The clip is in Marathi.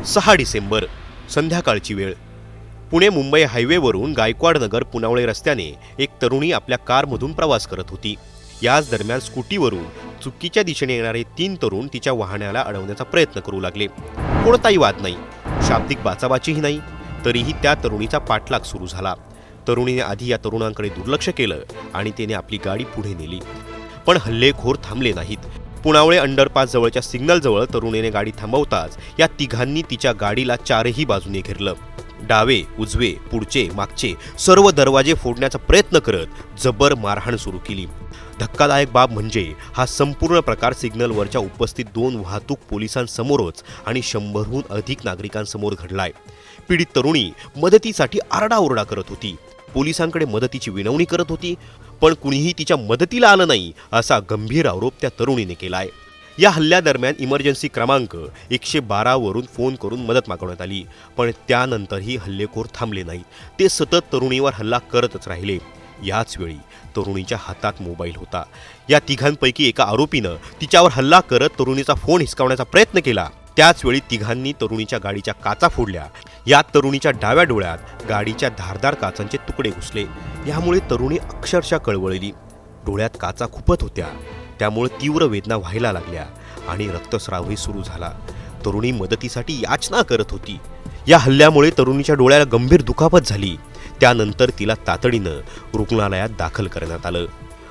6 डिसेंबर संध्याकाळची वेळ. पुणे मुंबई हायवेवरून गायकवाड नगर पुनावळे रस्त्याने एक तरुणी आपल्या कारमधून प्रवास करत होती. याच दरम्यान स्कूटीवरून चुकीच्या दिशेने येणारे 3 तरुण तिच्या वाहनाला अडवण्याचा प्रयत्न करू लागले. कोणताही वाद नाही, शाब्दिक बाचाबाचीही नाही, तरीही त्या तरुणीचा पाठलाग सुरू झाला. तरुणीने आधी या तरुणांकडे दुर्लक्ष केलं आणि तिने आपली गाडी पुढे नेली. पण हल्लेखोर थांबले नाहीत. पुनावळे अंडरपास जवळच्या सिग्नलजवळ तरुणीने गाडी थांबवताच या तिघांनी तिच्या गाडीला चारही बाजूने घेरलं. डावे, उजवे, पुढचे, मागचे सर्व दरवाजे फोडण्याचा प्रयत्न करत जबर मारहाण सुरू केली. धक्कादायक बाब म्हणजे हा संपूर्ण प्रकार सिग्नलवरच्या उपस्थित 2 वाहतूक पोलिसांसमोरच आणि 100हून अधिक नागरिकांसमोर घडलाय. पीडित तरुणी मदतीसाठी आरडाओरडा करत होती, पोलिसांकडे मदतीची विनवणी करत होती, पण कुणीही तिच्या मदतीला आलं नाही असा गंभीर आरोप त्या तरुणीने केलाय. या हल्ल्यादरम्यान इमर्जन्सी क्रमांक 112 वरून फोन करून मदत मागवण्यात आली, पण त्यानंतरही हल्लेखोर थांबले नाहीत. ते सतत तरुणीवर हल्ला करतच राहिले. याच वेळी तरुणीच्या हातात मोबाईल होता. या तिघांपैकी एका आरोपीनं तिच्यावर हल्ला करत तरुणीचा फोन हिसकावण्याचा प्रयत्न केला. त्याच वेळी तिघांनी तरुणीच्या गाडीच्या काचा फोडल्या. यात तरुणीच्या डाव्या डोळ्यात गाडीच्या धारदार काचांचे तुकडे घुसले. यामुळे तरुणी अक्षरशः कळवळली. डोळ्यात काचा खुपत होत्या, त्यामुळे तीव्र वेदना व्हायला लागल्या आणि रक्तस्रावही सुरू झाला. तरुणी मदतीसाठी याचना करत होती. या हल्ल्यामुळे तरुणीच्या डोळ्याला गंभीर दुखापत झाली. त्यानंतर तिला तातडीनं रुग्णालयात दाखल करण्यात आलं.